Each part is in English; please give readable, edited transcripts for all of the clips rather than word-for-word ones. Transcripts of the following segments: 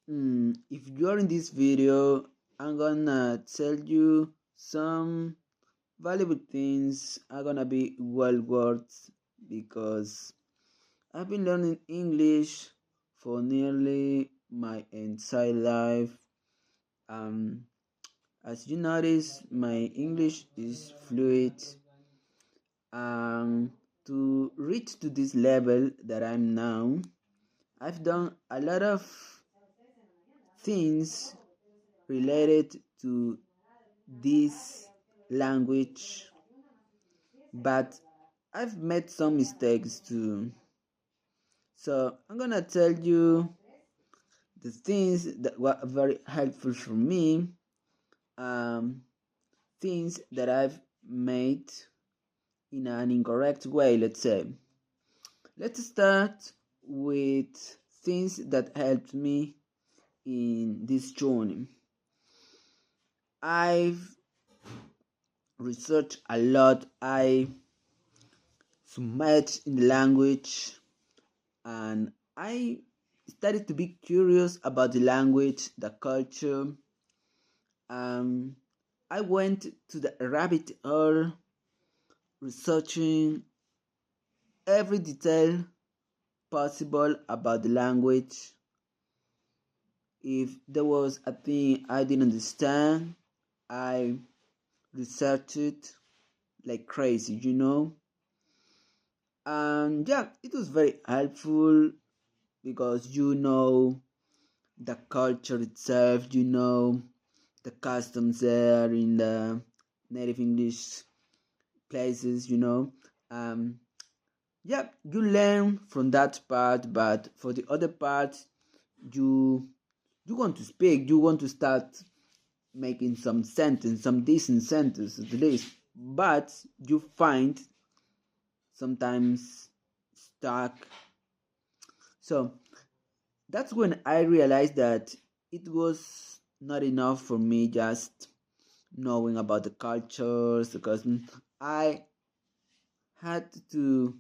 If you're in this video, I'm gonna tell you some valuable things are gonna be well worth because I've been learning English for nearly my entire life. Um, as you notice, my English is fluent. Um, to reach to this level that I'm now, I've done a lot of things related to this language, but I've made some mistakes too. So I'm gonna tell you the things that were very helpful for me, um, things that I've made in an incorrect way, let's say. Let's start with things that helped me in this journey. I've researched a lot. I submerged in the language and I started to be curious about the language, the culture. Um, I went to the rabbit hole researching every detail possible about the language. If there was a thing I didn't understand, I researched it like crazy. And yeah, it was very helpful because the culture itself, the customs there in the native English places. Um, yeah, you learn from that part, but for the other part, you you want to speak, you want to start making some decent sentences at least, but you find sometimes stuck. So that's when I realized that it was not enough for me just knowing about the cultures because I had to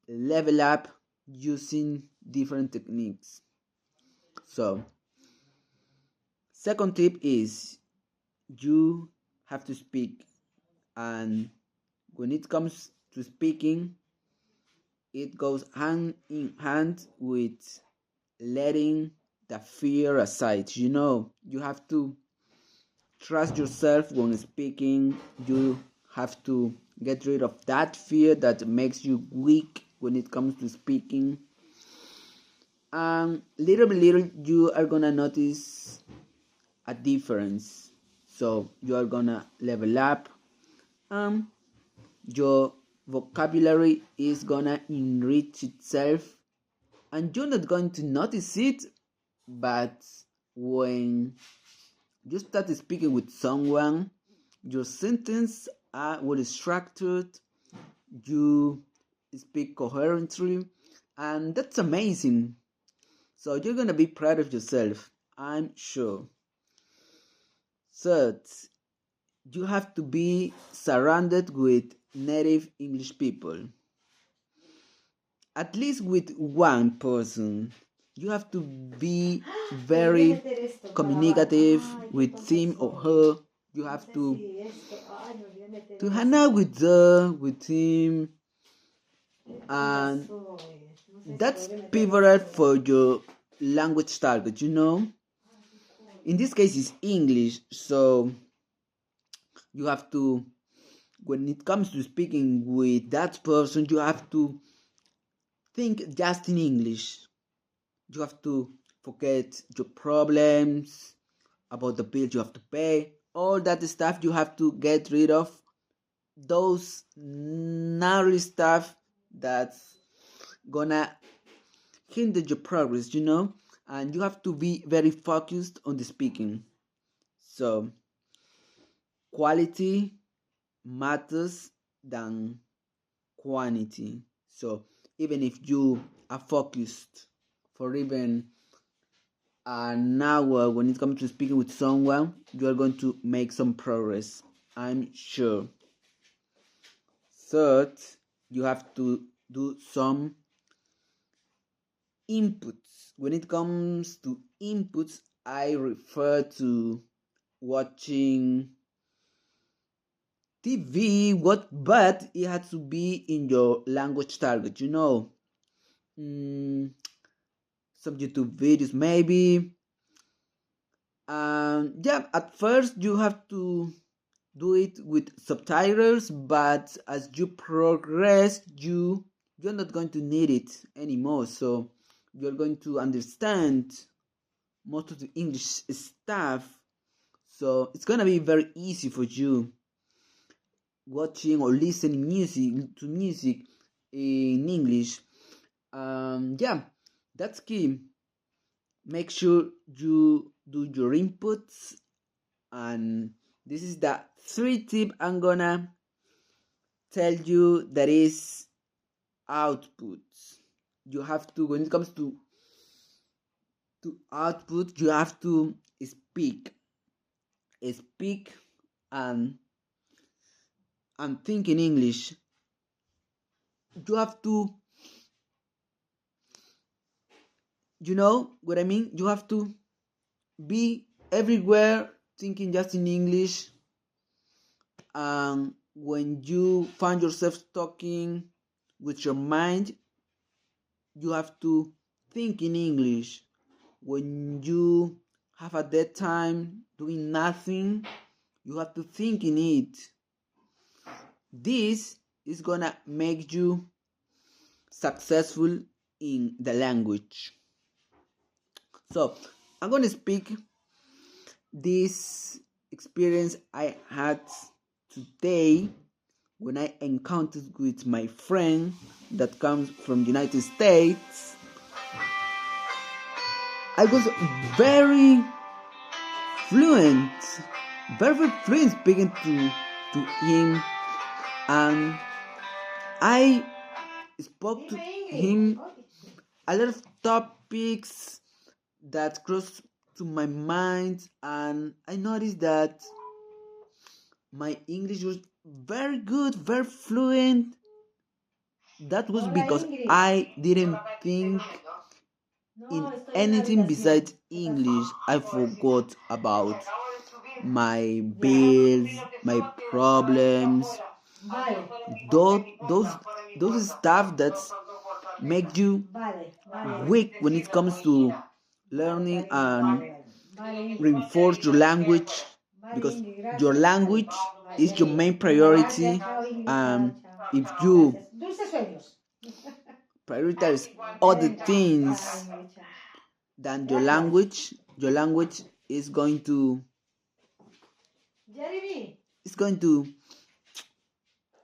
level up using different techniques. So, second tip is you have to speak, and when it comes to speaking, it goes hand in hand with letting the fear aside. You have to trust yourself when speaking. You have to get rid of that fear that makes you weak when it comes to speaking. And little by little, you are gonna notice a difference. So you are gonna level up. Um, your vocabulary is gonna enrich itself, and you're not going to notice it. But when you start speaking with someone, your sentence are well structured, you speak coherently, and that's amazing. So you're gonna be proud of yourself, I'm sure. Third, you have to be surrounded with native English people, at least with one person. You have to be very communicative with him or her. You have to hang out with him, and that's pivotal for your language target. In this case, it's English, so you have to, when it comes to speaking with that person, you have to think just in English. You have to forget your problems about the bills you have to pay, all that stuff. You have to get rid of those gnarly stuff that's gonna hinder your progress. And you have to be very focused on the speaking. So quality matters than quantity. So even if you are focused for even an hour when it comes to speaking with someone, you are going to make some progress, I'm sure. Third, you have to do some inputs when it comes to inputs, I refer to watching TV, but it had to be in your language target, some YouTube videos maybe. Yeah, at first you have to do it with subtitles, but as you progress, you're not going to need it anymore. So you're going to understand most of the English stuff. So it's gonna be very easy for you watching or listening music in English. Yeah, that's key. Make sure you do your inputs, and this is the 3 tip I'm gonna tell you, that is output. You have to, when it comes to output, you have to speak and think in English. You have to, you know what I mean? You have to be everywhere thinking just in English. And when you find yourself talking with your mind, you have to think in English. When you have a dead time doing nothing, you have to think in it. This is gonna make you successful in the language. So I'm gonna speak this experience I had today when I encountered with my friend that comes from the United States. I was very fluent, very fluent speaking to him, and I spoke to him a lot of topics that crossed to my mind, and I noticed that my English was very good, very fluent. That was because I didn't think in anything besides English. I forgot about my bills, my problems, those stuff that make you weak when it comes to learning and reinforce your language, because your language is your main priority. If you prioritize other things than your language is going to it's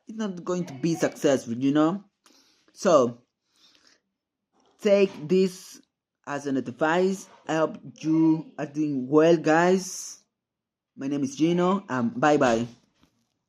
not going to be successful. So take this as an advice. I hope you are doing well, guys. My name is Gino, and bye bye.